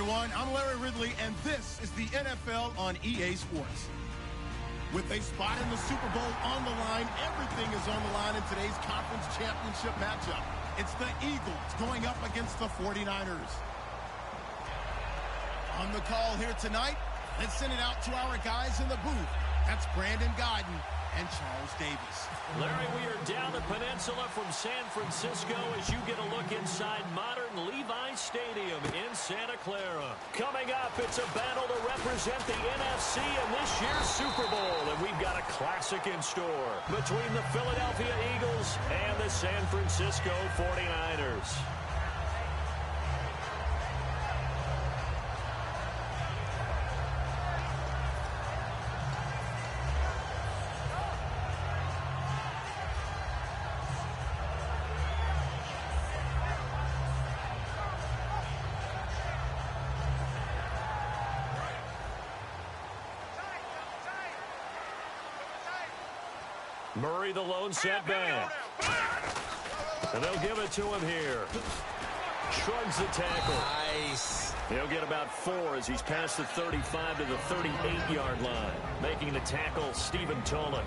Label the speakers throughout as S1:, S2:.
S1: everyone. I'm Larry Ridley, and this is the NFL on EA Sports. With a spot in the Super Bowl on the line, everything is on the line in today's conference championship matchup. It's the Eagles going up against the 49ers. On the call here tonight, let's send it out to our guys in the booth. That's Brandon Gaudin and Charles Davis.
S2: Larry, we are down the peninsula from San Francisco as you get a look inside modern Levi's Stadium in Santa Clara. Coming up, it's a battle to represent the NFC in this year's Super Bowl, and we've got a classic in store between the Philadelphia Eagles and the San Francisco 49ers. Murray, the lone setback. And they'll give it to him here. Shrugs the tackle.
S3: Nice.
S2: He'll get about 4 as he's past the 35 to the 38-yard line. Making the tackle, Stephen Tolik.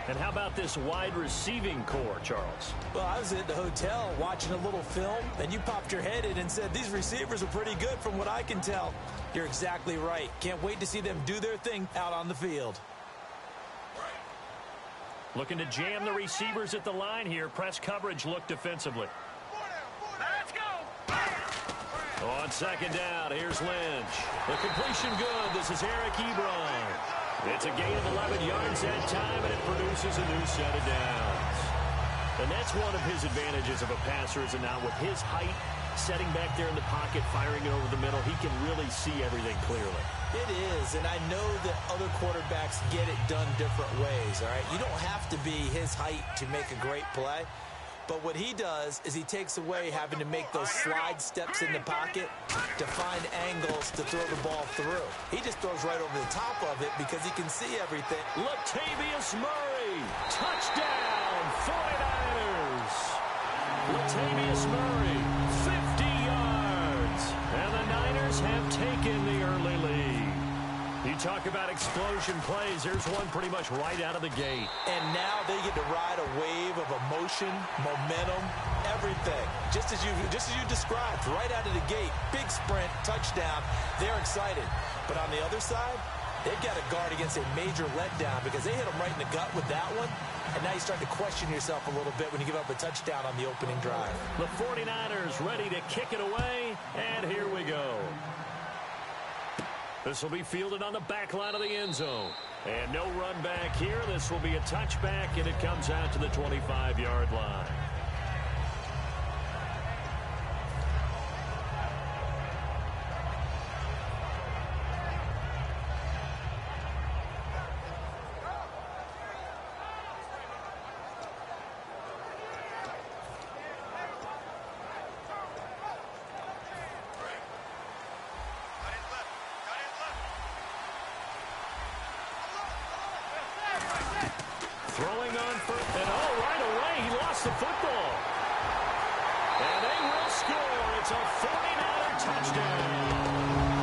S2: And how about this wide receiving core, Charles?
S3: Well, I was at the hotel watching a little film, and you popped your head in and said, these receivers are pretty good from what I can tell. You're exactly right. Can't wait to see them do their thing out on the field.
S2: Looking to jam the receivers at the line here. Press coverage look defensively.
S4: Let's go.
S2: On second down, here's Lynch. The completion good. This is Eric Ebron. It's a gain of 11 yards that time, and it produces a new set of downs. And that's one of his advantages of a passer, is now with his height, setting back there in the pocket, firing it over the middle, he can really see everything clearly.
S3: It is, and I know that other quarterbacks get it done different ways, all right? You don't have to be his height to make a great play, but what he does is he takes away having to make those slide steps in the pocket to find angles to throw the ball through. He just throws right over the top of it because he can see everything.
S2: Latavius Murray, touchdown, 49ers. Latavius Murray, 50 yards, and the Niners have taken the early lead. You talk about explosion plays. There's one pretty much right out of the gate.
S3: And now they get to ride a wave of emotion, momentum, everything. Just as you described, right out of the gate, big sprint, touchdown. They're excited. But on the other side, they've got to guard against a major letdown because they hit them right in the gut with that one. And now you start to question yourself a little bit when you give up a touchdown on the opening drive.
S2: The 49ers ready to kick it away, and here we go. This will be fielded on the back line of the end zone. And no run back here. This will be a touchback, and it comes out to the 25-yard line. Throwing on first, and right away, he lost the football. And they will score. It's a 49er touchdown.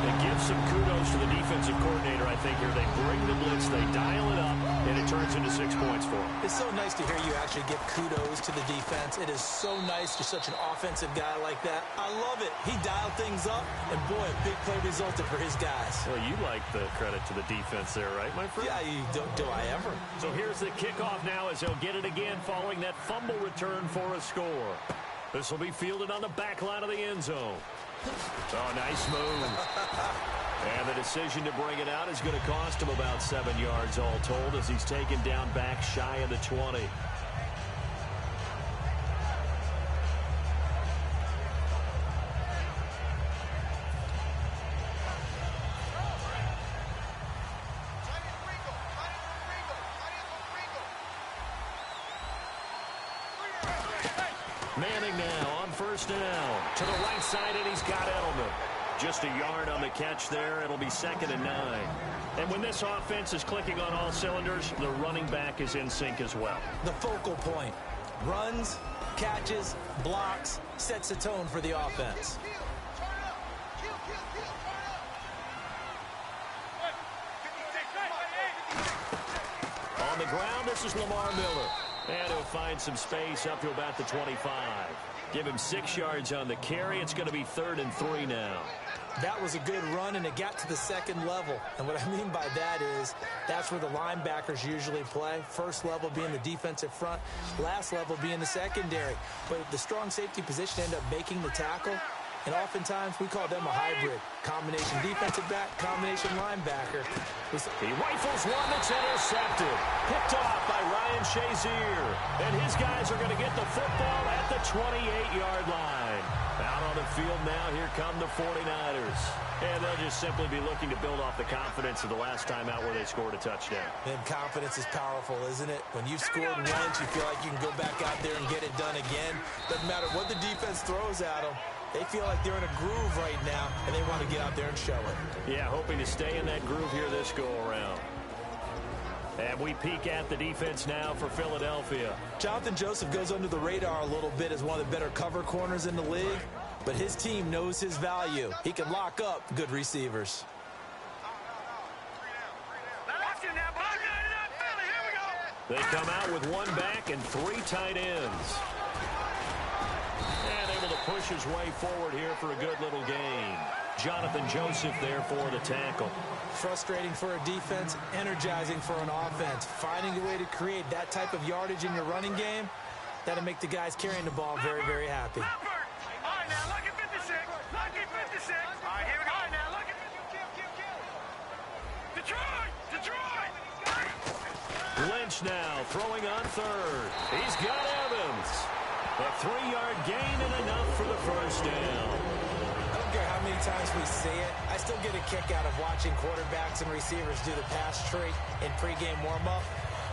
S2: It gives some kudos to the defensive coordinator, I think, here. They bring the blitz, they dial it up, and it turns into 6 points for them.
S3: It's so nice to hear you actually give kudos to the defense. It is so nice to such an offensive guy like that. I love it. He dialed things up, and boy, a big play resulted for his guys.
S2: Well, you like the credit to the defense there, right, my friend?
S3: Yeah, do I ever.
S2: So here's the kickoff now as they'll get it again following that fumble return for a score. This will be fielded on the back line of the end zone. Oh, nice move. And the decision to bring it out is going to cost him about 7 yards all told as he's taken down back shy of the 20. Manning now on first down. To the right side, and he's got Edelman. Just a yard on the catch there. It'll be 2nd and 9. And when this offense is clicking on all cylinders, the running back is in sync as well.
S3: The focal point. Runs, catches, blocks, sets a tone for the offense.
S2: On the ground, this is Lamar Miller. And he'll find some space up to about the 25. Give him 6 yards on the carry. It's going to be 3rd and 3 now.
S3: That was a good run, and it got to the second level. And what I mean by that is that's where the linebackers usually play. First level being the defensive front, last level being the secondary. But the strong safety position ended up making the tackle. And oftentimes we call them a hybrid. Combination defensive back, combination linebacker.
S2: He rifles one that's intercepted. Picked off by Ryan Shazier. And his guys are going to get the football at the 28-yard line. Out on the field now, here come the 49ers. And they'll just simply be looking to build off the confidence of the last time out where they scored a touchdown.
S3: And confidence is powerful, isn't it? When you've scored once, you feel like you can go back out there and get it done again. Doesn't matter what the defense throws at them. They feel like they're in a groove right now, and they want to get out there and show it.
S2: Yeah, hoping to stay in that groove here this go-around. And we peek at the defense now for Philadelphia.
S3: Jonathan Joseph goes under the radar a little bit as one of the better cover corners in the league, but his team knows his value. He can lock up good receivers.
S2: They come out with 1 back and 3 tight ends. And able to push his way forward here for a good little gain. Jonathan Joseph there for the tackle.
S3: Frustrating for a defense, energizing for an offense. Finding a way to create that type of yardage in your running game, that'll make the guys carrying the ball very, very happy.
S4: All right, now look at 56. Look at 56. All right, here we go. All right, now look at Detroit! Detroit!
S2: Lynch now throwing on 3rd. He's got Evans. A 3-yard gain and enough for the first down.
S3: I don't care how many times we see it. I still get a kick out of watching quarterbacks and receivers do the pass tree in pregame warm-up.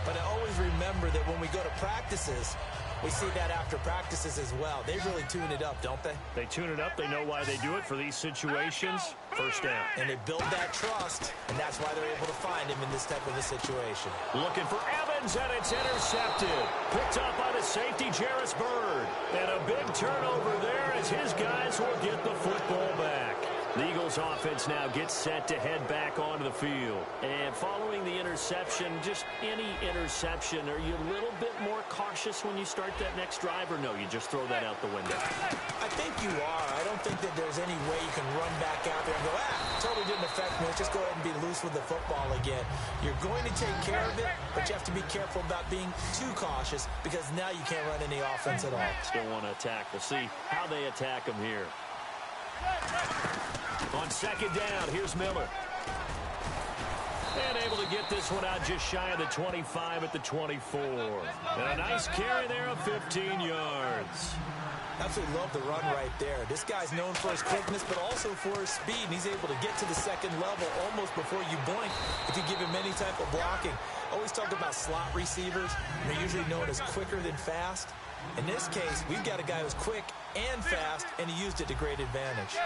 S3: But I always remember that when we go to practices, we see that after practices as well. They really tune it up, don't they?
S2: They tune it up. They know why they do it for these situations. First down.
S3: And they build that trust, and that's why they're able to find him in this type of a situation.
S2: Looking for Evans, and it's intercepted. Picked up by the safety, Jarris Byrd. And a big turnover there as his guys will get the football back. The Eagles offense now gets set to head back onto the field. And following the interception, just any interception, are you a little bit more cautious when you start that next drive, or no, you just throw that out the window?
S3: I think you are. I don't think that there's any way you can run back out there and go, totally didn't affect me. Let's just go ahead and be loose with the football again. You're going to take care of it, but you have to be careful about being too cautious because now you can't run any offense at all.
S2: Still want to attack. We'll see how they attack them here. On 2nd down, here's Miller. And able to get this one out just shy of the 25 at the 24. And a nice carry there of 15 yards.
S3: Absolutely love the run right there. This guy's known for his quickness, but also for his speed. And he's able to get to the second level almost before you blink if you give him any type of blocking. Always talk about slot receivers. They're usually known as quicker than fast. In this case, we've got a guy who's quick and fast, and he used it to great advantage.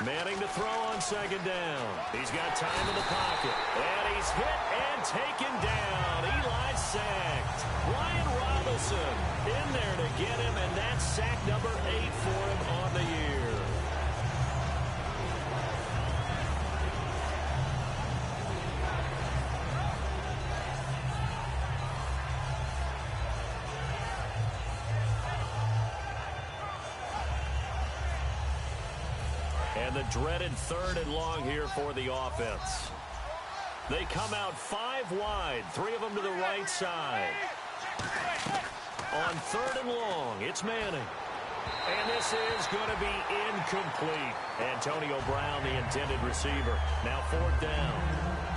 S2: Manning to throw on 2nd down. He's got time in the pocket. And he's hit and taken down. Eli sacked. Ryan Robinson in there to get him, and that's sack number 8 for him on the year. And the dreaded 3rd and long here for the offense. They come out 5 wide, 3 of them to the right side. On 3rd and long, it's Manning. And this is going to be incomplete. Antonio Brown, the intended receiver. Now 4th down.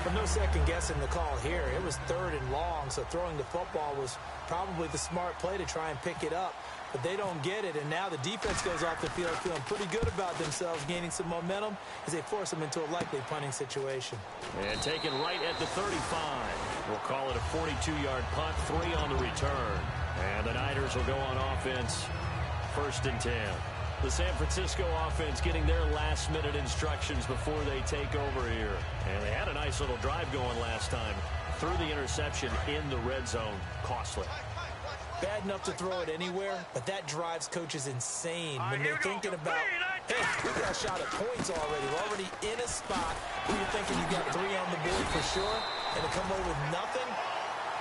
S3: But no second guessing the call here. It was 3rd and long, so throwing the football was probably the smart play to try and pick it up. But they don't get it, and now the defense goes off the field feeling pretty good about themselves, gaining some momentum as they force them into a likely punting situation.
S2: And taken right at the 35. We'll call it a 42-yard punt, 3 on the return. And the Niners will go on offense, 1st and 10. The San Francisco offense getting their last-minute instructions before they take over here. And they had a nice little drive going last time. Through the interception in the red zone, costly.
S3: bad enough to throw it anywhere, but that drives coaches insane when they're thinking about, hey, we got a shot at points already. We're already in a spot where you're thinking you got 3 on the board for sure, and to come away with nothing,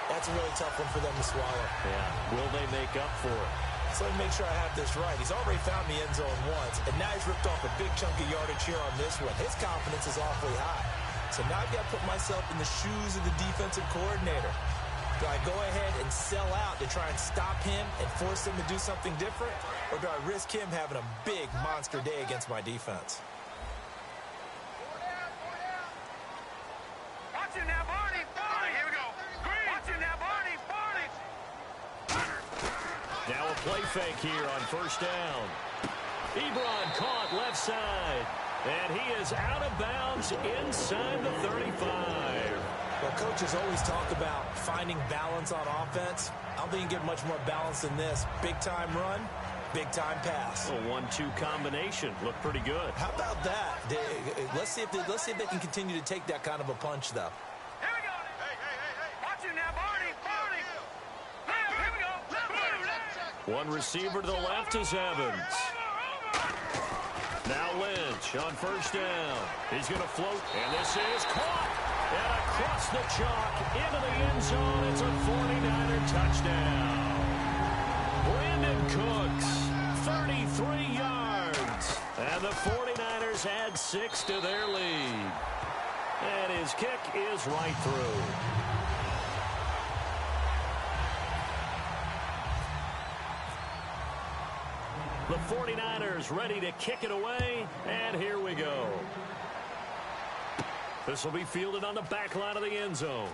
S3: that's a really tough one for them to swallow.
S2: Yeah, will they make up for it?
S3: So let me make sure I have this right. He's already found the end zone once, and now he's ripped off a big chunk of yardage here on this one. His confidence is awfully high. So now I've got to put myself in the shoes of the defensive coordinator. Do I go ahead and sell out to try and stop him and force him to do something different? Or do I risk him having a big monster day against my defense?
S4: Watch it now, Barney. All right, here we go. Green. Watch it now, Barney. Barney.
S2: Now a play fake here on first down. Ebron caught left side. And he is out of bounds inside the 35.
S3: Well, coaches always talk about finding balance on offense. I don't think you can get much more balance than this. Big-time run, big-time pass.
S2: A 1-2 combination. Looked pretty good.
S3: How about that? Let's see if they can continue to take that kind of a punch, though.
S4: Here we go. Hey. Watch it now, Barney. Barney. Here we go.
S2: One receiver to the left is Evans. Now Lynch on first down. He's going to float, and this is caught. And across the chalk into the end zone. It's a 49er touchdown. Brandon Cooks, 33 yards. And the 49ers add 6 to their lead. And his kick is right through. The 49ers ready to kick it away, and here we go. This will be fielded on the back line of the end zone.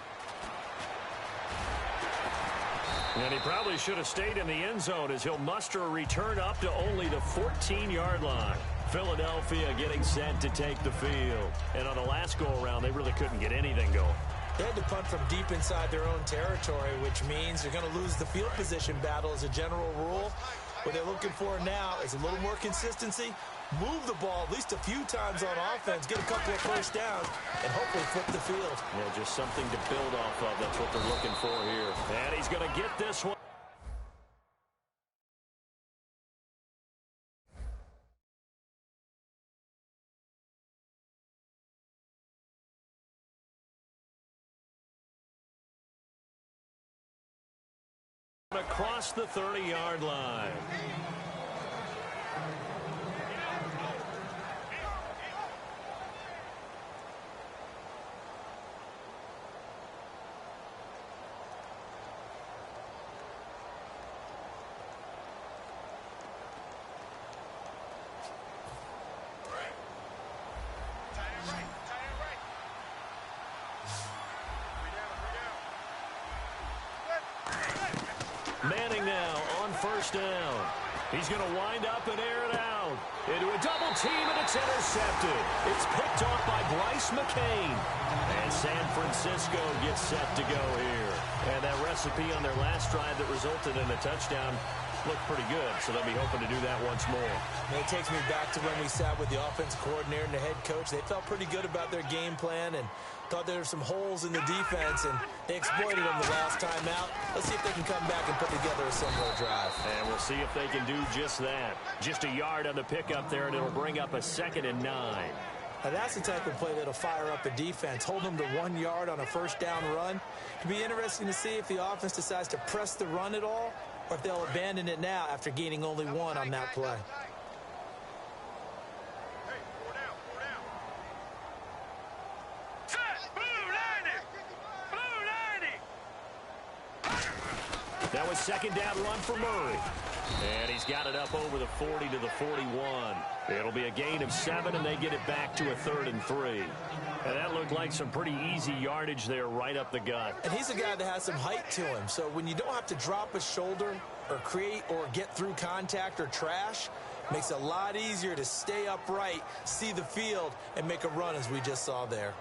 S2: And he probably should have stayed in the end zone as he'll muster a return up to only the 14-yard line. Philadelphia getting set to take the field. And on the last go-around, they really couldn't get anything going.
S3: They had to punt from deep inside their own territory, which means they're going to lose the field position battle as a general rule. What they're looking for now is a little more consistency, move the ball at least a few times on offense, get a couple of first downs, and hopefully flip the field.
S2: Yeah, just something to build off of. That's what they're looking for here. And he's going to get this one. Across the 30-yard line. Manning now on first down. He's going to wind up and air it out into a double team, and it's intercepted. It's picked off by Bryce McCain. And San Francisco gets set to go here. And that recipe on their last drive that resulted in a touchdown looked pretty good, so they'll be hoping to do that once more.
S3: And it takes me back to when we sat with the offensive coordinator and the head coach. They felt pretty good about their game plan and thought there were some holes in the defense, and they exploited them the last time out. Let's see if they can come back and put together a similar drive.
S2: And we'll see if they can do just that. Just a yard on the pickup there, and it'll bring up a 2nd and 9.
S3: Now that's the type of play that'll fire up a defense. Hold them to 1 yard on a first down run. It'll be interesting to see if the offense decides to press the run at all, or if they'll abandon it now after gaining only 1 on that play.
S2: That was 2nd down run for Murray. And he's got it up over the 40 to the 41. It'll be a gain of 7, and they get it back to a 3rd and 3. And that looked like some pretty easy yardage there right up the gut.
S3: And he's a guy that has some height to him. So when you don't have to drop a shoulder or create or get through contact or trash, makes it a lot easier to stay upright, see the field, and make a run as we just saw there.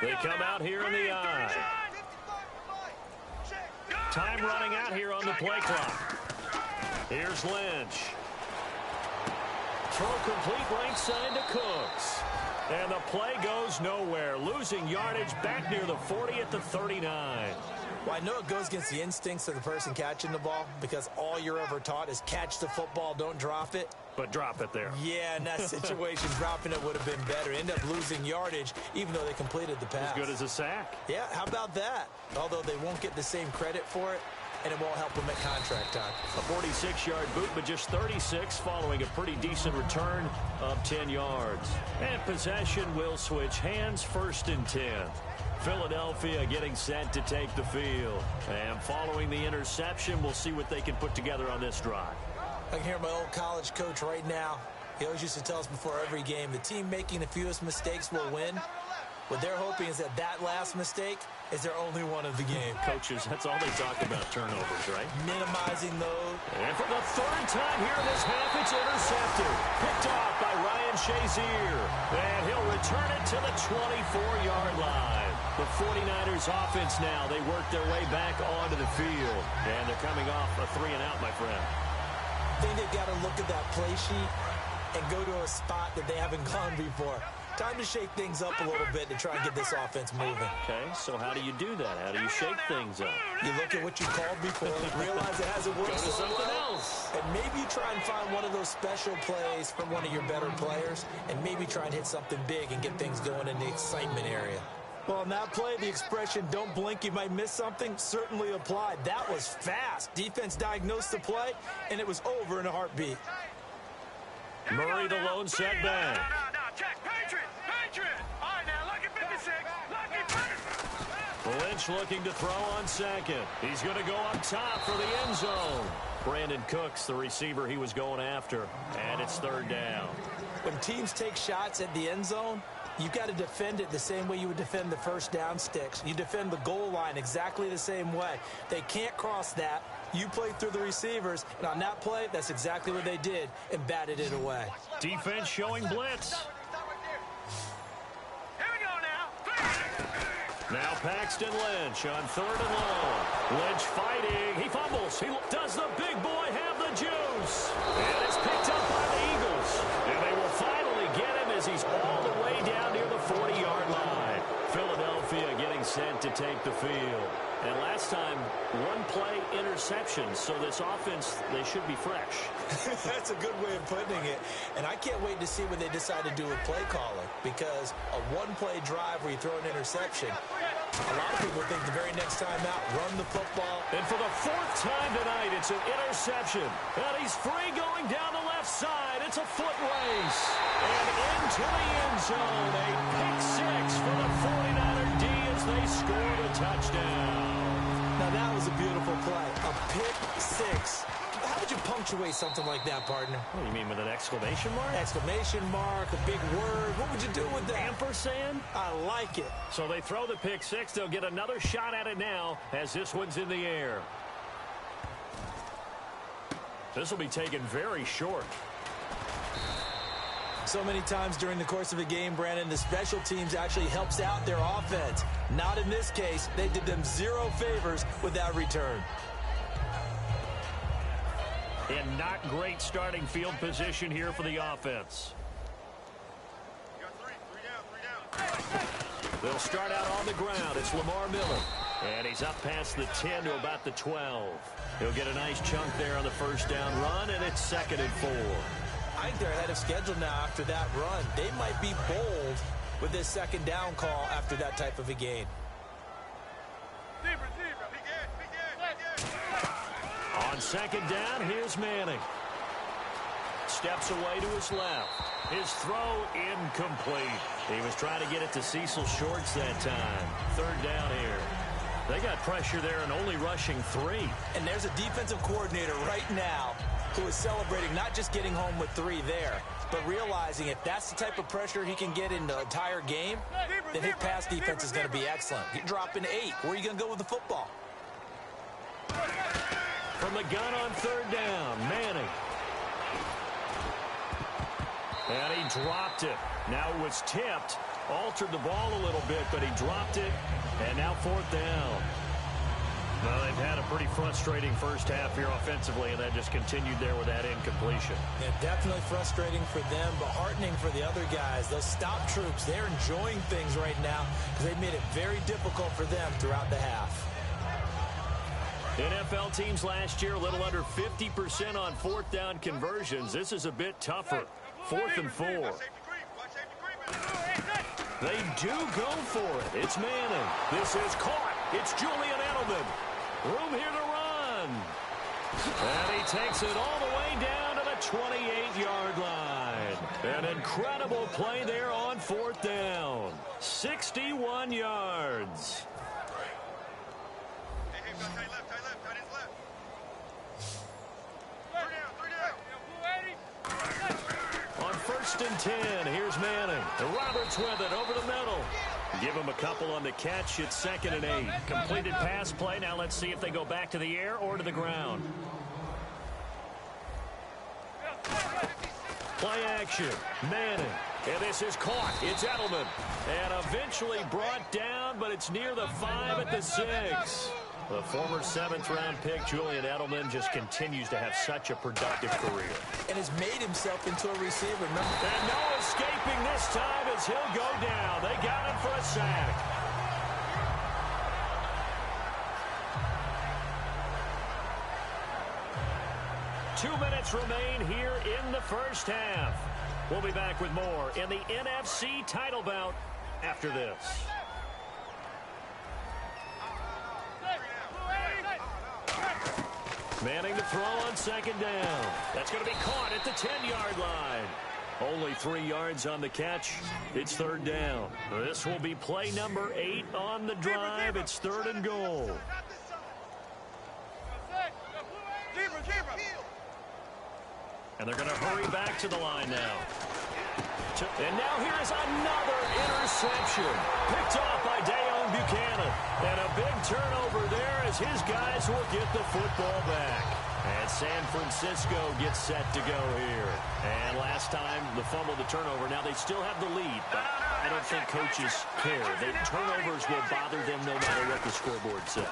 S2: They come out here in the eye. Time running out here on the play clock. Here's Lynch. Throw complete right side to Cooks. And the play goes nowhere. Losing yardage back near the 40 at the 39.
S3: Well, I know it goes against the instincts of the person catching the ball because all you're ever taught is catch the football, don't drop it.
S2: But drop it there.
S3: Yeah, in that situation, dropping it would have been better. End up losing yardage, even though they completed the pass.
S2: As good as a sack.
S3: Yeah, how about that? Although they won't get the same credit for it, and it won't help them at contract time.
S2: A 46-yard boot, but just 36 following a pretty decent return of 10 yards. And possession will switch hands, 1st and 10. Philadelphia getting set to take the field. And following the interception, we'll see what they can put together on this drive.
S3: I can hear my old college coach right now. He always used to tell us before every game, the team making the fewest mistakes will win. What they're hoping is that last mistake is their only one of the game.
S2: Coaches, that's all they talk about, turnovers, right?
S3: Minimizing those.
S2: And for the 3rd time here in this half, it's intercepted. Picked off by Ryan Shazier. And he'll return it to the 24-yard line. The 49ers offense now, they work their way back onto the field. And they're coming off a 3-and-out, my friend.
S3: I think they've got to look at that play sheet and go to a spot that they haven't gone before. Time to shake things up a little bit to try and get this offense moving.
S2: Okay, so how do you do that? How do you shake things up?
S3: You look at what you called before, realize it hasn't worked
S2: Go to
S3: so
S2: something
S3: well,
S2: else.
S3: and maybe you try and find one of those special plays from one of your better players, and maybe try and hit something big and get things going in the excitement area. Well, on that play, the expression, don't blink, you might miss something, certainly applied. That was fast. Defense diagnosed the play, and it was over in a heartbeat.
S2: Murray, the lone setback.
S4: No, check. Patriot. All right, now, lucky 56. Lucky 56.
S2: Lynch looking to throw on 2nd. He's going to go up top for the end zone. Brandon Cooks, the receiver he was going after. And it's 3rd down.
S3: When teams take shots at the end zone, you've got to defend it the same way you would defend the 1st down sticks. You defend the goal line exactly the same way. They can't cross that. You play through the receivers, and on that play, that's exactly what they did and batted it away.
S2: Defense showing blitz.
S4: Here we go now.
S2: Now Paxton Lynch on 3rd and long. Lynch fighting. He fumbles. Does the big boy have the juice? And it's picked up by the Eagles. And they will finally get him as he's all the way down near the 40-yard line. Philadelphia getting set to take the field. And last time, 1-play interception, so this offense, they should be fresh.
S3: That's a good way of putting it. And I can't wait to see what they decide to do with play calling, because a 1-play drive where you throw an interception, a lot of people think the very next time out, run the football.
S2: And for the 4th time tonight, it's an interception. And he's free going down the left side. It's a foot race. And into the end zone, a pick 6 for the 49er D as they score the touchdown.
S3: Now that was a beautiful play. A pick 6. How would you punctuate something like that, partner?
S2: What do you mean, with an exclamation mark?
S3: Exclamation mark, a big word. What would you do with that?
S2: Ampersand?
S3: I like it.
S2: So they throw the pick 6. They'll get another shot at it now as this one's in the air. This will be taken very short.
S3: So many times during the course of a game, Brandon, the special teams actually helps out their offense. Not in this case. They did them 0 favors with that return.
S2: And not great starting field position here for the offense.
S1: You got 3 down.
S2: They'll start out on the ground. It's Lamar Miller. And he's up past the 10 to about the 12. He'll get a nice chunk there on the 1st down run, and it's 2nd and 4.
S3: I think they're ahead of schedule now after that run. They might be bold with this 2nd down call after that type of a gain.
S2: On 2nd down, here's Manning. Steps away to his left. His throw incomplete. He was trying to get it to Cecil Shorts that time. 3rd down here. They got pressure there and only rushing 3.
S3: And there's a defensive coordinator right now who is celebrating not just getting home with 3 there, but realizing if that's the type of pressure he can get in the entire game, then his pass defense is going to be excellent. You're dropping 8. Where are you going to go with the football?
S2: From the gun on 3rd down, Manning. And he dropped it. Now it was tipped. Altered the ball a little bit, but he dropped it. And now 4th down. Well, they've had a pretty frustrating first half here offensively, and that just continued there with that incompletion.
S3: Yeah, definitely frustrating for them, but heartening for the other guys. Those stop troops, they're enjoying things right now because they've made it very difficult for them throughout the half.
S2: NFL teams last year a little under 50% on fourth down conversions. This is a bit tougher. 4th and 4. They do go for it. It's Manning. This is caught. It's Julian Edelman. Room here to run. And he takes it all the way down to the 28-yard line. An incredible play there on 4th down. 61 yards. On 1st and 10, here's Manning. Roberts with it over the middle. Give him a couple on the catch. It's 2nd and 8. Completed pass play. Now let's see if they go back to the air or to the ground. Play action. Manning. And this is caught. It's Edelman. And eventually brought down, but it's near the 5 at the 6. The former 7th-round pick, Julian Edelman, just continues to have such a productive career.
S3: And has made himself into a receiver. Remember?
S2: And no escaping this time as he'll go down. They got him for a sack. Two minutes remain here in the first half. We'll be back with more in the NFC title bout after this. Manning to throw on 2nd down. That's going to be caught at the 10-yard line. Only 3 yards on the catch. It's 3rd down. This will be play number 8 on the drive. It's 3rd and goal. And they're going to hurry back to the line now. And now here is another interception. Picked off by Deone Bucannon. And a big turnover there as his guys will get the football back. And San Francisco gets set to go here. And last time, the fumble, the turnover. Now they still have the lead, but I don't think coaches care. Turnovers will bother them no matter what the scoreboard says.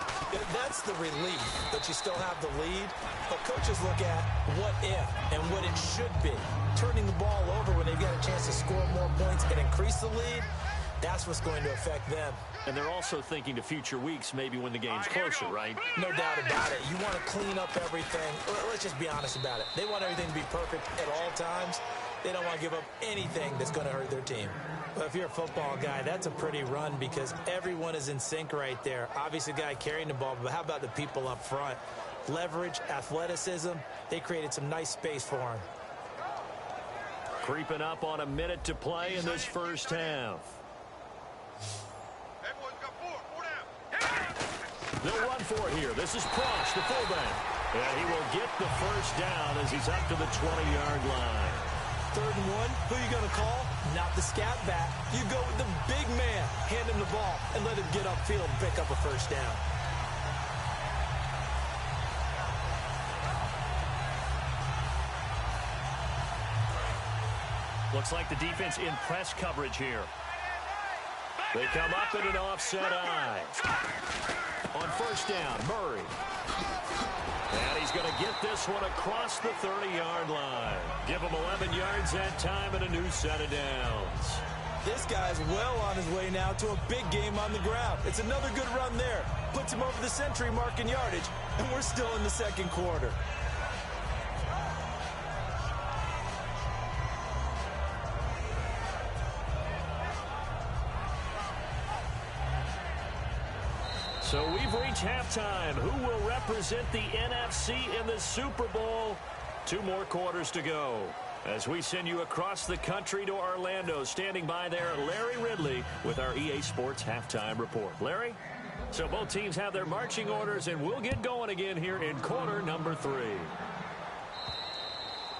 S3: That's the relief that you still have the lead. But coaches look at what if and what it should be. Turning the ball over when they've got a chance to score more points and increase the lead, that's what's going to affect them.
S2: And they're also thinking to future weeks, maybe when the game's closer, right?
S3: No doubt about it. You want to clean up everything. Let's just be honest about it. They want everything to be perfect at all times. They don't want to give up anything that's going to hurt their team. But if you're a football guy, that's a pretty run because everyone is in sync right there. Obviously, the guy carrying the ball, but how about the people up front? Leverage, athleticism, they created some nice space for him.
S2: Creeping up on a minute to play in this first half. They'll run for it here. This is Prosch, the fullback. And he will get the first down as he's up to the 20-yard line.
S3: 3rd and 1, who are you going to call? Not the scat back. You go with the big man. Hand him the ball and let him get upfield and pick up a first down.
S2: Looks like the defense in press coverage here. They come up in an offset eye. On 1st down, Murray. And he's going to get this one across the 30-yard line. Give him 11 yards that time and a new set of downs.
S3: This guy's well on his way now to a big game on the ground. It's another good run there. Puts him over the century mark in yardage, and we're still in the 2nd quarter.
S2: So we've reached halftime. Who will represent the NFC in the Super Bowl? 2 more quarters to go. As we send you across the country to Orlando, standing by there, Larry Ridley with our EA Sports Halftime Report. Larry? So both teams have their marching orders, and we'll get going again here in quarter number 3.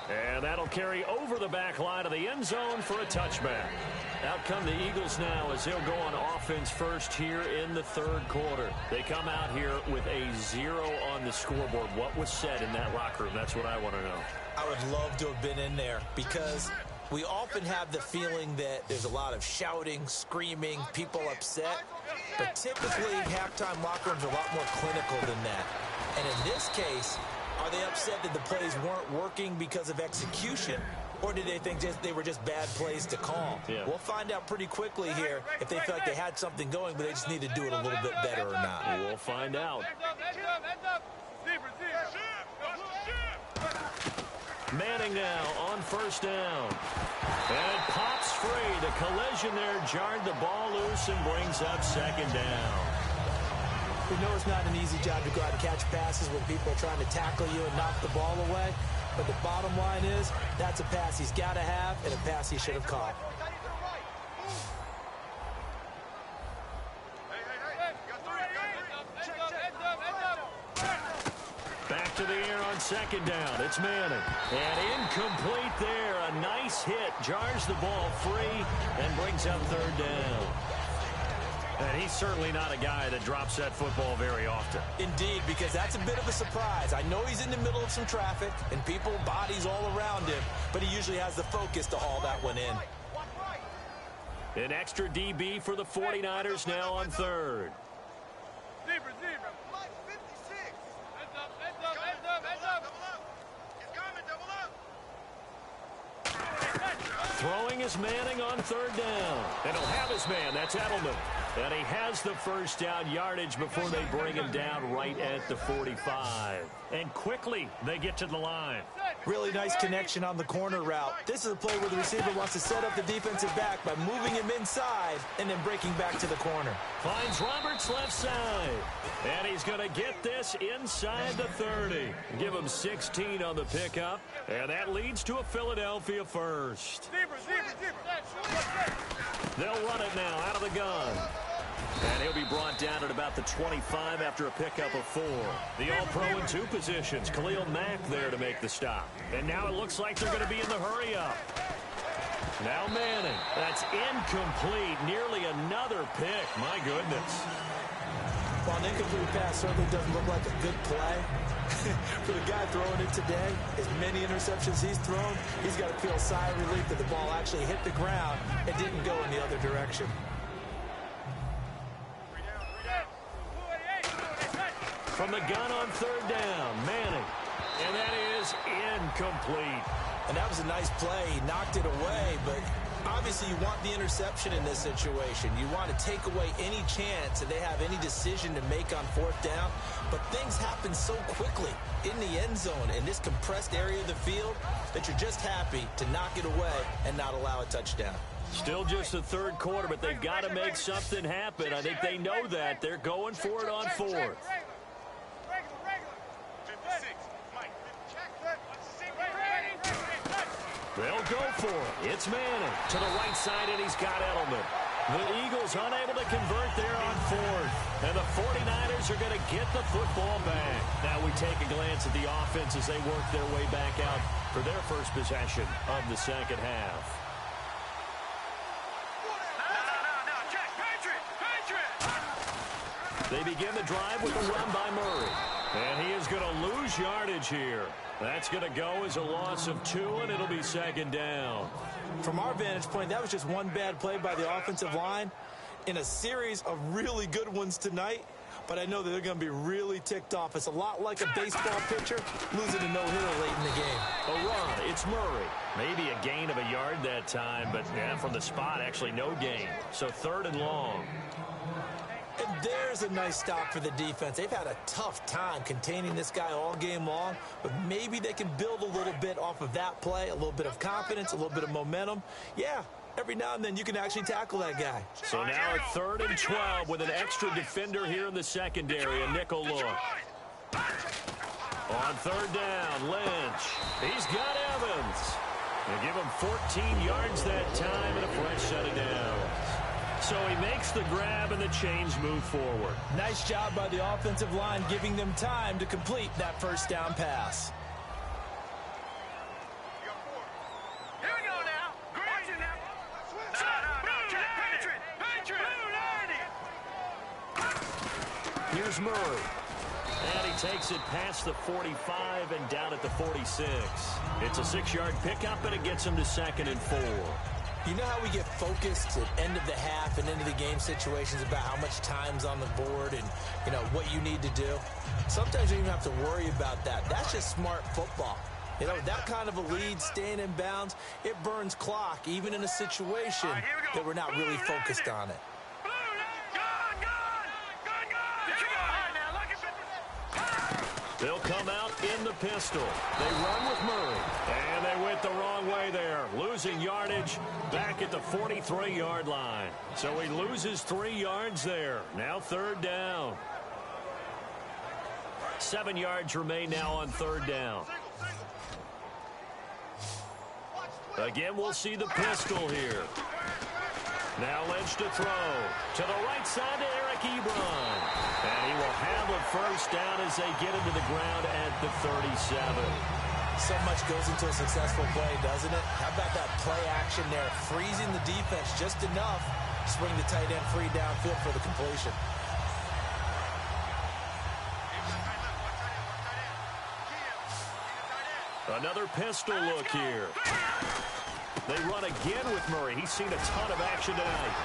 S2: And that'll carry over the back line of the end zone for a touchback. Out come the Eagles now as they'll go on offense first here in the 3rd quarter. They come out here with a 0 on the scoreboard. What was said in that locker room? That's what I want to know.
S3: I would love to have been in there because We often have the feeling that there's a lot of shouting, screaming, people upset. But typically, halftime locker rooms are a lot more clinical than that. And in this case, are they upset that the plays weren't working because of execution? Or did they think they were just bad plays to call?
S2: Yeah.
S3: We'll find out pretty quickly here if they feel like they had something going, but they just need to do it a little bit better or not.
S2: We'll find out. Manning now on first down. And it pops free. The collision there jarred the ball loose and brings up second down.
S3: We know it's not an easy job to go out and catch passes when people are trying to tackle you and knock the ball away. But the bottom line is, that's a pass he's got to have and a pass he should have caught.
S2: Back to the air on second down. It's Manning. And incomplete there. A nice hit. Jars the ball free and brings up third down. And he's certainly not a guy that drops that football very often.
S3: Indeed, because that's a bit of a surprise. I know he's in the middle of some traffic and people, bodies all around him, but he usually has the focus to haul that one in.
S2: An extra DB for the 49ers now on third.
S4: Zebra. Mike 56. Heads up. Double up. He's coming, double up.
S2: Throwing is Manning on third down. And he'll have his man. That's Edelman. And he has the first down yardage before they bring him down right at the 45. And quickly they get to the line.
S3: Really nice connection on the corner route. This is a play where the receiver wants to set up the defensive back by moving him inside and then breaking back to the corner.
S2: Finds Roberts left side. And he's going to get this inside the 30. Give him 16 on the pickup. And that leads to a Philadelphia first. They'll run it now out of the gun. And he'll be brought down at about the 25 after a pickup of 4. The All-Pro in 2 positions. Khalil Mack there to make the stop. And now it looks like they're going to be in the hurry-up. Now Manning. That's incomplete. Nearly another pick. My goodness.
S3: While an incomplete pass certainly doesn't look like a good play, for the guy throwing it today, as many interceptions he's thrown, he's got to feel a sigh of relief that the ball actually hit the ground and didn't go in the other direction.
S2: From the gun on third down, Manning. And that is incomplete.
S3: And that was a nice play. He knocked it away, but obviously you want the interception in this situation. You want to take away any chance that they have any decision to make on fourth down. But things happen so quickly in the end zone in this compressed area of the field that you're just happy to knock it away and not allow a touchdown.
S2: Still just the third quarter, but they've got to make something happen. I think they know that. They're going for it on fourth. They'll go for it. It's Manning to the right side, and he's got Edelman. The Eagles unable to convert there on fourth. And the 49ers are going to get the football back. Now we take a glance at the offense as they work their way back out for their first possession of the second half. They begin the drive with a run by Murray. And he is going to lose yardage here. That's going to go as a loss of 2, and it'll be second down.
S3: From our vantage point, that was just one bad play by the offensive line in a series of really good ones tonight. But I know that they're going to be really ticked off. It's a lot like a baseball pitcher losing a no-hitter late in the game.
S2: A run. It's Murray. Maybe a gain of a yard that time, but yeah, from the spot, actually no gain. So third and long.
S3: And there's a nice stop for the defense. They've had a tough time containing this guy all game long, but maybe they can build a little bit off of that play, a little bit of confidence, a little bit of momentum. Yeah, every now and then you can actually tackle that guy.
S2: So now at third and 12 with an extra defender here in the secondary, a nickel look. On third down, Lynch. He's got Evans. They give him 14 yards that time and a fresh set of downs. So he makes the grab and the chains move forward.
S3: Nice job by the offensive line giving them time to complete that first down pass.
S4: Here we go now. Watch it now. No.
S2: Here's Murray. And he takes it past the 45 and down at the 46. It's a 6-yard pickup, and it gets him to 2nd and 4.
S3: You know how we get focused at end of the half and into the game situations about how much time's on the board and, you know, what you need to do? Sometimes you don't even have to worry about that. That's just smart football. You know, that kind of a lead, staying in bounds, it burns clock, even in a situation that we're not really focused on it.
S2: They'll come out in the pistol. They run with Murray. And they went the wrong way there. Losing yardage back at the 43-yard line. So he loses 3 yards there. Now 3rd down. 7 yards remain now on 3rd down. Again, we'll see the pistol here. Now Lynch to throw. To the right side to Eric Ebron. And he will have a 1st down as they get into the ground at the 37.
S3: So much goes into a successful play, doesn't it? How about that play action there? Freezing the defense just enough. Swing the tight end free downfield for the completion.
S2: Another pistol look here. They run again with Murray. He's seen a ton of action tonight.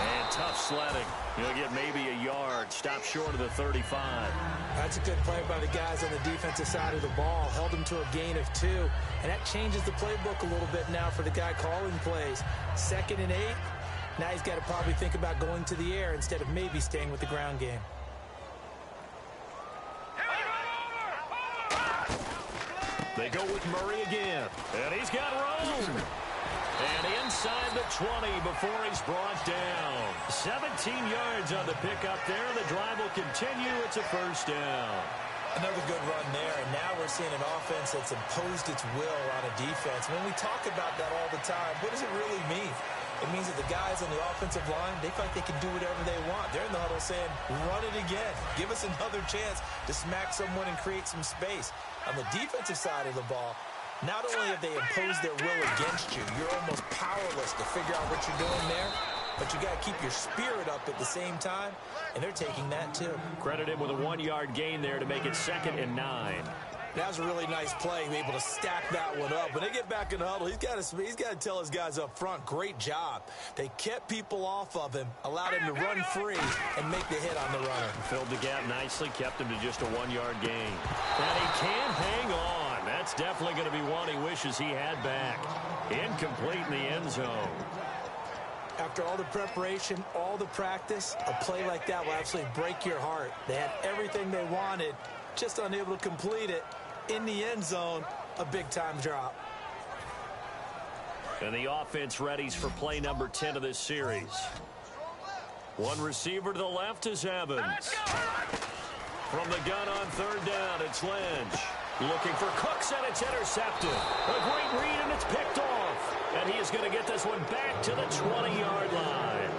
S2: And tough sledding. He'll get maybe a yard. Stop short of the 35.
S3: That's a good play by the guys on the defensive side of the ball. Held him to a gain of 2. And that changes the playbook a little bit now for the guy calling plays. 2nd and 8. Now he's got to probably think about going to the air instead of maybe staying with the ground game.
S2: They go with Murray again. And he's got room. And inside the 20 before he's brought down. 17 yards on the pickup there. The drive will continue. It's a 1st down.
S3: Another good run there, and now we're seeing an offense that's imposed its will on a defense. When we talk about that all the time, what does it really mean? It means that the guys on the offensive line, they feel like they can do whatever they want. They're in the huddle saying, run it again. Give us another chance to smack someone and create some space. On the defensive side of the ball, not only have they imposed their will against you, you're almost powerless to figure out what you're doing there, but you got to keep your spirit up at the same time, and they're taking that too.
S2: Credit him with a 1-yard gain there to make it 2nd and 9.
S3: That was a really nice play, able to stack that one up. When they get back in the huddle, he's got to tell his guys up front, great job. They kept people off of him, allowed him to run free, and make the hit on the runner.
S2: Filled the gap nicely, kept him to just a 1-yard gain. And he can't hang on. That's definitely going to be one he wishes he had back. Incomplete in the end zone.
S3: After all the preparation, all the practice, a play like that will absolutely break your heart. They had everything they wanted, just unable to complete it. In the end zone, a big-time drop.
S2: And the offense readies for play number 10 of this series. One receiver to the left is Evans. From the gun on 3rd down, it's Lynch. Looking for Cooks, and it's intercepted. A great read, and it's picked off. And he is going to get this one back to the 20-yard line.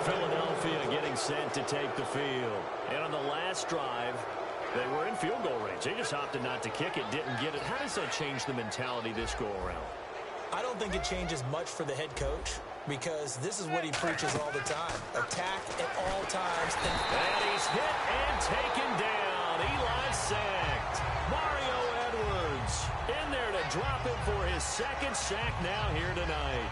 S2: Philadelphia getting set to take the field. And on the last drive, they were in field goal range. They just opted not to kick it, didn't get it. How does that change the mentality this go-around?
S3: I don't think it changes much for the head coach because this is what he preaches all the time. Attack at all times.
S2: And he's hit and taken down. Eli sacked. Mario Edwards in there to drop him for his 2nd sack now here tonight.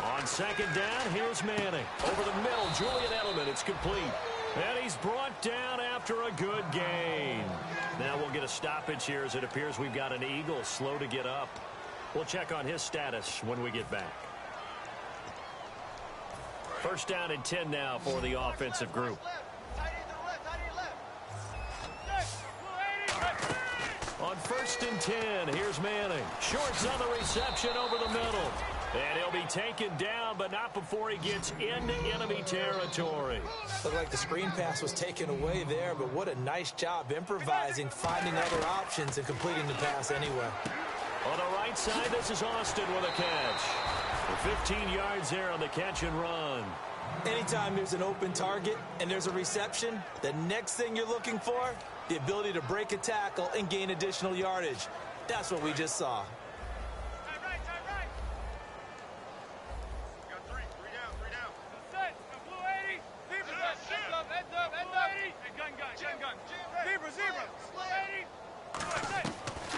S2: On 2nd down, here's Manning. Over the middle, Julian Edelman. It's complete. And he's brought down after a good gain. Now we'll get a stoppage here as it appears we've got an Eagle slow to get up. We'll check on his status when we get back. 1st down and 10 now for the offensive group. On 1st and 10, here's Manning. Shorts on the reception over the middle. And he'll be taken down, but not before he gets into enemy territory.
S3: Looked like the screen pass was taken away there, but what a nice job improvising, finding other options, and completing the pass anyway.
S2: On the right side, this is Austin with a catch. 15 yards there on the catch and run.
S3: Anytime there's an open target and there's a reception, the next thing you're looking for, the ability to break a tackle and gain additional yardage. That's what we just saw.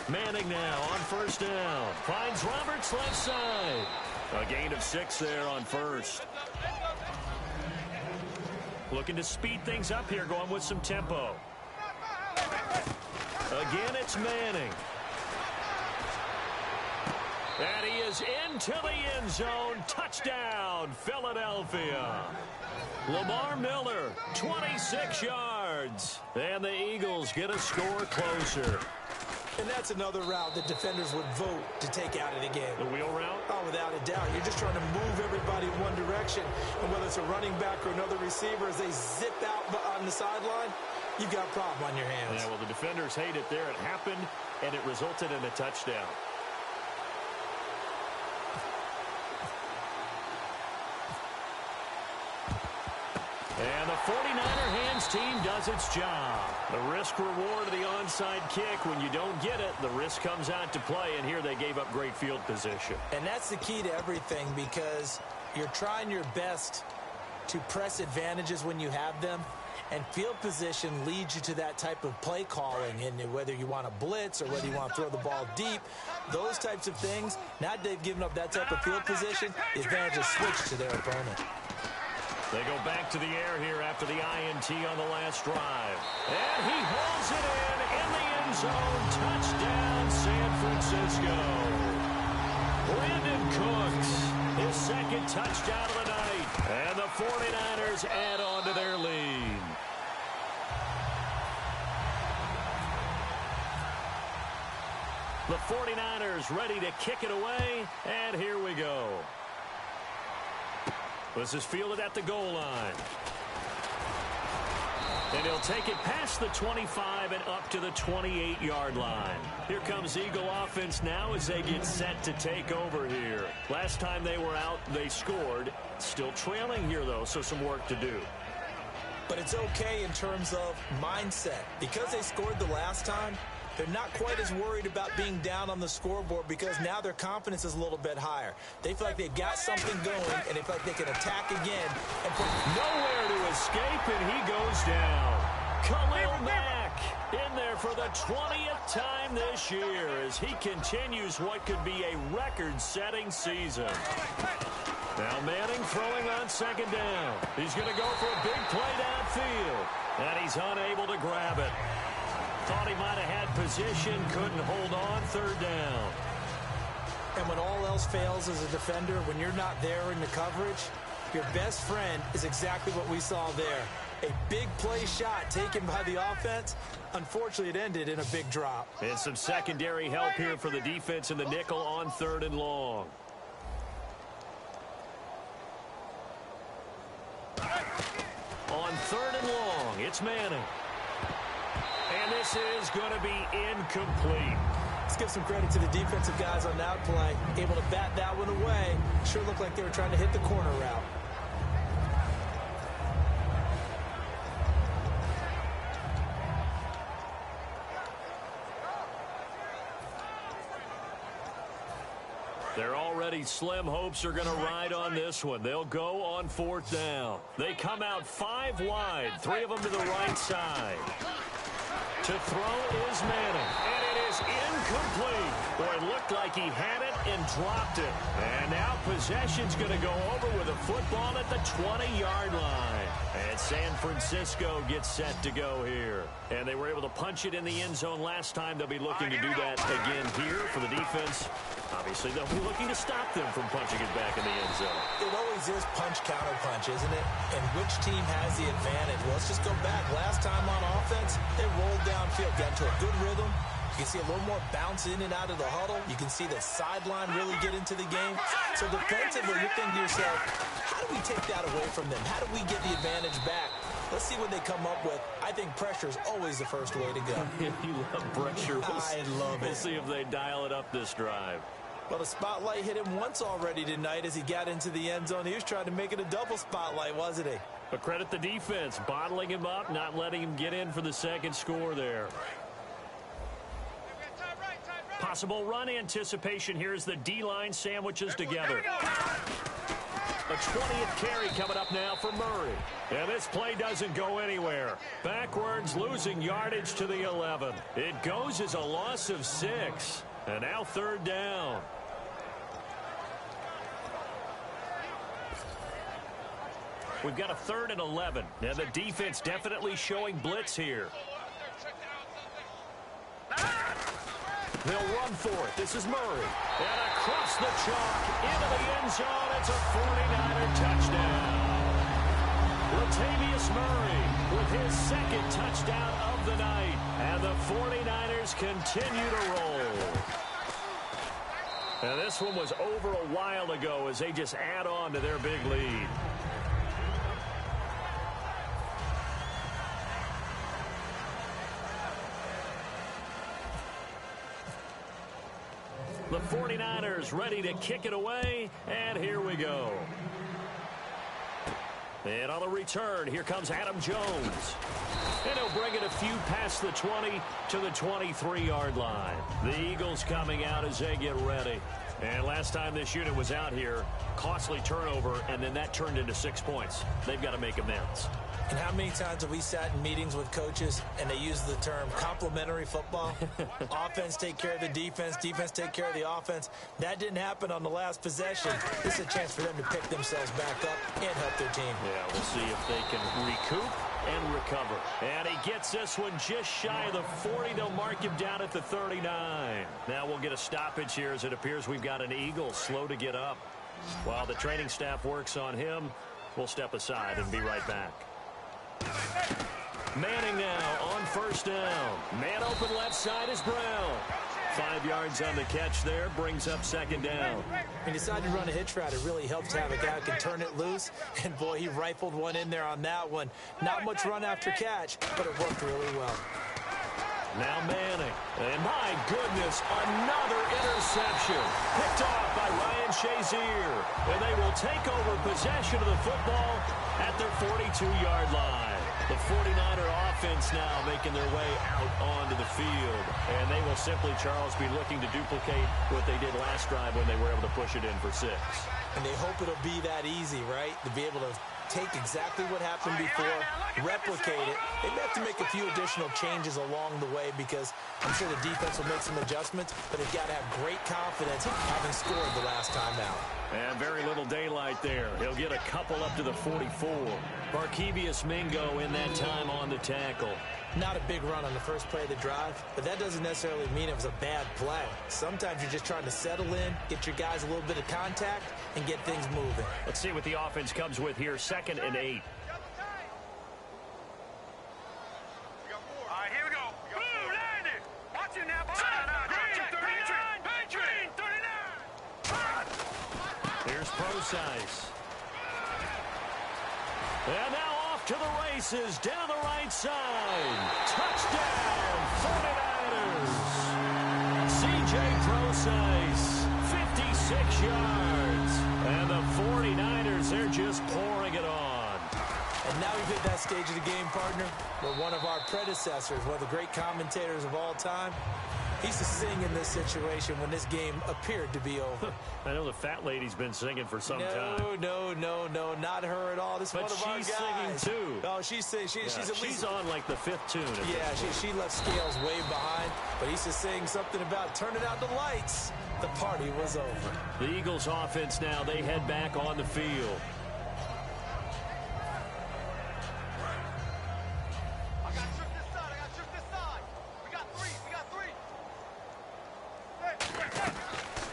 S2: Manning now on first down. Finds Roberts left side. A gain of 6 there on first. Looking to speed things up here, going with some tempo. Again, it's Manning. And he is into the end zone. Touchdown, Philadelphia. Lamar Miller, 26 yards. And the Eagles get a score closer.
S3: And that's another route that defenders would vote to take out of the game.
S2: The wheel route?
S3: Oh, without a doubt. You're just trying to move everybody in one direction. And whether it's a running back or another receiver, as they zip out on the sideline, you've got a problem on your hands.
S2: Yeah, well, the defenders hate it there. It happened, and it resulted in a touchdown. And the 49er hands team does its job. The risk-reward of the onside kick. When you don't get it, the risk comes out to play, and here they gave up great field position.
S3: And that's the key to everything, because you're trying your best to press advantages when you have them, and field position leads you to that type of play calling. And whether you want to blitz or whether you want to throw the ball deep, those types of things, now that they've given up that type of field position, the advantage is switched to their opponent.
S2: They go back to the air here after the INT on the last drive. And he hauls it in the end zone. Touchdown, San Francisco. Brandon Cooks, his second touchdown of the night. And the 49ers add on to their lead. The 49ers ready to kick it away. And here we go. This is fielded at the goal line. And he'll take it past the 25 and up to the 28-yard line. Here comes Eagle offense now as they get set to take over here. Last time they were out, they scored. Still trailing here, though, so some work to do.
S3: But it's okay in terms of mindset. Because they scored the last time, they're not quite as worried about being down on the scoreboard, because now their confidence is a little bit higher. They feel like they've got something going, and they feel like they can attack again. And put
S2: nowhere to escape, and he goes down. Khalil Mack in there for the 20th time this year as he continues what could be a record-setting season. Now Manning throwing on second down. He's going to go for a big play downfield, and he's unable to grab it. Thought he might have had position, couldn't hold on, third down.
S3: And when all else fails as a defender, when you're not there in the coverage, your best friend is exactly what we saw there. A big play shot taken by the offense. Unfortunately, it ended in a big drop.
S2: And some secondary help here for the defense in the nickel on third and long. On third and long, it's Manning. And this is going to be incomplete.
S3: Let's give some credit to the defensive guys on that play. Able to bat that one away. Sure looked like they were trying to hit the corner route.
S2: Their already slim hopes are going to ride on this one. They'll go on fourth down. They come out 5 wide, 3 of them to the right side. To throw is Manning, and it is incomplete. Boy, it looked like he had it and dropped it. And now possession's going to go over with a football at the 20-yard line. And San Francisco gets set to go here. And they were able to punch it in the end zone last time. They'll be looking to do that again here for the defense. Obviously, they'll be looking to stop them from punching it back in the end zone.
S3: It always is punch-counter-punch, isn't it? And which team has the advantage? Well, let's just go back. Last time on offense, they rolled downfield, got into a good rhythm. You can see a little more bounce in and out of the huddle. You can see the sideline really get into the game. So defensively, you're thinking to yourself, how do we take that away from them? How do we get the advantage back? Let's see what they come up with. I think pressure is always the first way to go.
S2: You love pressure.
S3: I love it.
S2: We'll see if they dial it up this drive.
S3: Well, the spotlight hit him once already tonight as he got into the end zone. He was trying to make it a double spotlight, wasn't he?
S2: But credit the defense, bottling him up, not letting him get in for the second score there. Possible run anticipation here as the D-line sandwiches together. A 20th carry coming up now for Murray. And this play doesn't go anywhere. Backwards, losing yardage to the 11. It goes as a loss of 6. And now 3rd down. We've got a 3rd and 11. Now the defense definitely showing blitz here. They'll run for it. This is Murray. And across the chalk into the end zone. It's a 49er touchdown. Latavius Murray with his 2nd touchdown of the night. And the 49ers continue to roll. And this one was over a while ago as they just add on to their big lead. The 49ers ready to kick it away, and here we go. And on the return, here comes Adam Jones. And he'll bring it a few past the 20 to the 23-yard line. The Eagles coming out as they get ready. And last time this unit was out here, costly turnover, and then that turned into 6 points. They've got to make amends.
S3: And how many times have we sat in meetings with coaches and they use the term complementary football? Offense take care of the defense, defense take care of the offense. That didn't happen on the last possession. This is a chance for them to pick themselves back up and help their team.
S2: Yeah, we'll see if they can recoup and recover. And he gets this one just shy of the 40. They'll mark him down at the 39. Now we'll get a stoppage here as it appears we've got an Eagle slow to get up. While the training staff works on him, we'll step aside and be right back. Manning now on 1st down. Man open left side is Brown. 5 yards on the catch there, brings up 2nd down.
S3: He decided to run a hitch route. It really helps to have a guy who can turn it loose. And, boy, he rifled one in there on that one. Not much run after catch, but it worked really well.
S2: Now Manning. And, my goodness, another interception. Picked off by Ryan Shazier. And they will take over possession of the football at their 42-yard line. The 49er offense now making their way out onto the field. And they will simply, Charles, be looking to duplicate what they did last drive when they were able to push it in for 6.
S3: And they hope it'll be that easy, right? To be able to take exactly what happened before, replicate it. They may have to make a few additional changes along the way because I'm sure the defense will make some adjustments, but they've got to have great confidence having scored the last time out.
S2: And very little daylight there. He'll get a couple up to the 44. Barkevious Mingo in that time on the tackle.
S3: Not a big run on the first play of the drive, but that doesn't necessarily mean it was a bad play. Sometimes you're just trying to settle in, get your guys a little bit of contact, and get things moving.
S2: Let's see what the offense comes with here. 2nd and 8.
S4: All right, here we go. Blue, landed. Watch it now, boy. Green, 39.
S2: Here's Procise. And now off to the races, down the right side. Touchdown, 49ers. C.J. Procise, 56 yards. And the 49ers, they're just pouring it on.
S3: And now we've hit that stage of the game, partner, where one of our predecessors, one of the great commentators of all time, he used to sing in this situation when this game appeared to be over.
S2: I know the fat lady's been singing for some time.
S3: No, not her at all. This is
S2: But
S3: one of our guys.
S2: she's singing too.
S3: Oh, she's singing. She's at least
S2: she's on like the 5th tune.
S3: Yeah, she left Scales way behind, but he used to sing something about turning out the lights. The party was over.
S2: The Eagles offense now, they head back on the field.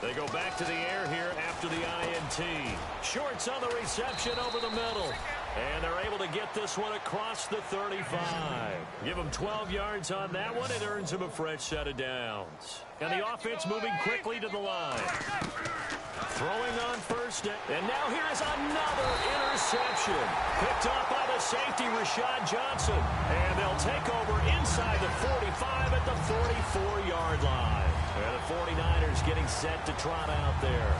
S2: They go back to the air here after the INT. Shorts on the reception over the middle. And they're able to get this one across the 35. Give them 12 yards on that one. It earns them a fresh set of downs. And the offense moving quickly to the line. Throwing on 1st down. And now here is another interception. Picked off by the safety, Rashad Johnson. And they'll take over inside the 45 at the 44-yard line. And the 49ers getting set to trot out there.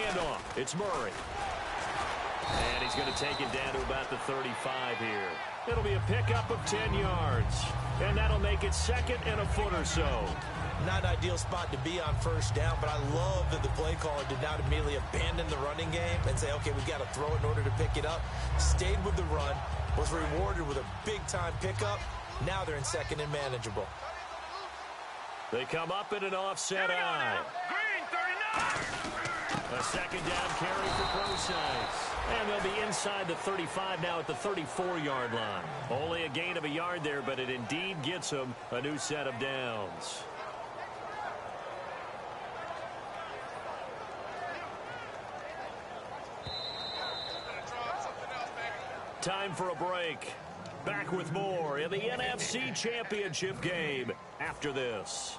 S2: handoff. It's Murray. And he's going to take it down to about the 35 here. It'll be a pickup of 10 yards. And that'll make it second and a foot or so.
S3: Not an ideal spot to be on first down, but I love that the play caller did not immediately abandon the running game and say, okay, we've got to throw it in order to pick it up. Stayed with the run, was rewarded with a big-time pickup. Now they're in second and manageable.
S2: They come up in an offset eye.
S4: Green, 39.
S2: A second down carry for Procise. And they'll be inside the 35 now at the 34-yard line. Only a gain of a yard there, but it indeed gets them a new set of downs. Time for a break. Back with more in the NFC Championship game after this.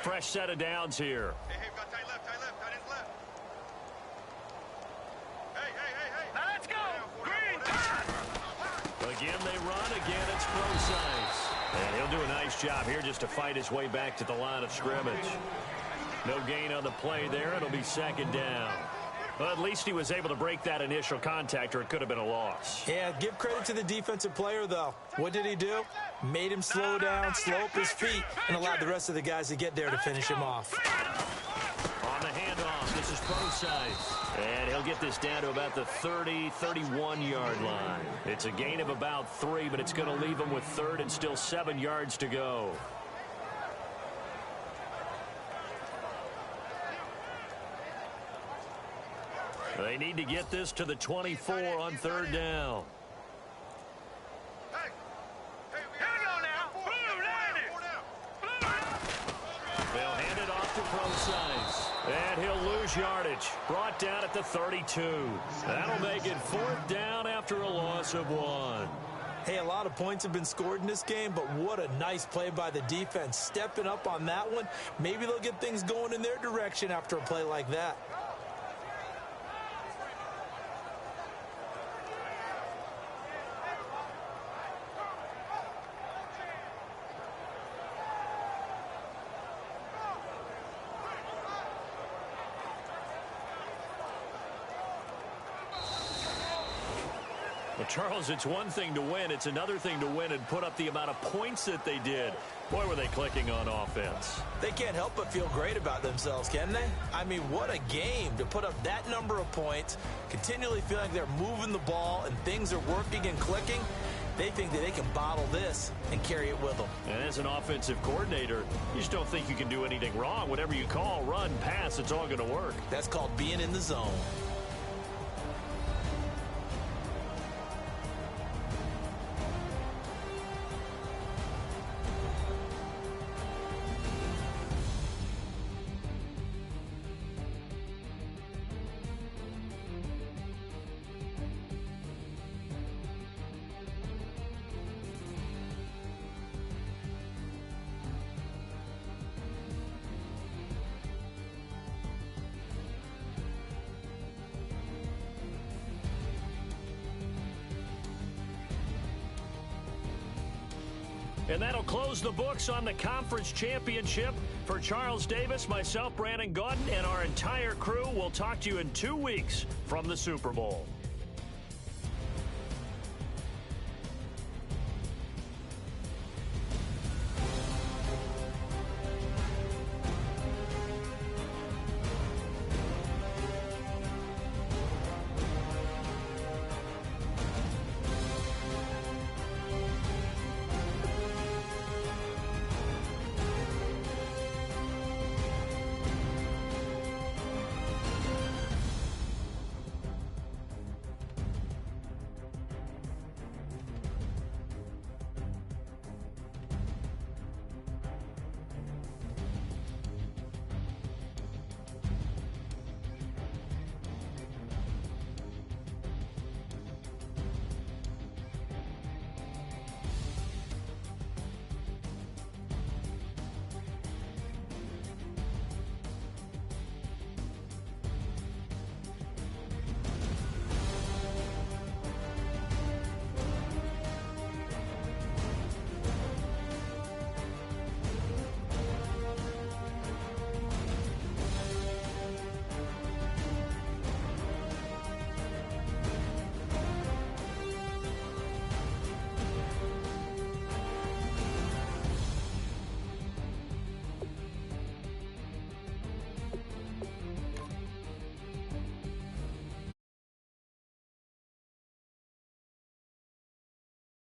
S2: Fresh set of downs here.
S4: Hey, we've got tight left, tight ends left. Hey. Now let's go. Green, turn.
S2: Again they run, again it's Procise. And he'll do a nice job here just to fight his way back to the line of scrimmage. No gain on the play there. It'll be second down. Well, at least he was able to break that initial contact, or it could have been a loss.
S3: Yeah, give credit to the defensive player, though. What did he do? Made him slow down, slow up his feet, and allowed the rest of the guys to get there to finish him off.
S2: On the handoff, this is Procise. And he'll get this down to about the 30, 31-yard line. It's a gain of about 3, but it's going to leave him with third and still 7 yards to go. They need to get this to the 24 on third down.
S4: Hey, here we go now. Blue,
S2: They'll hand it off to Procise. And he'll lose yardage. Brought down at the 32. That'll make it fourth down after a loss of 1.
S3: Hey, a lot of points have been scored in this game, but what a nice play by the defense. Stepping up on that one. Maybe they'll get things going in their direction after a play like that.
S2: Well, Charles, it's one thing to win. It's another thing to win and put up the amount of points that they did. Boy, were they clicking on offense.
S3: They can't help but feel great about themselves, can they? I mean, what a game to put up that number of points, continually feeling like they're moving the ball and things are working and clicking. They think that they can bottle this and carry it with them.
S2: And as an offensive coordinator, you just don't think you can do anything wrong. Whatever you call, run, pass, it's all going to work.
S3: That's called being in the zone.
S2: And that'll close the books on the conference championship. For Charles Davis, myself, Brandon Gaudin, and our entire crew, we'll talk to you in 2 weeks from the Super Bowl.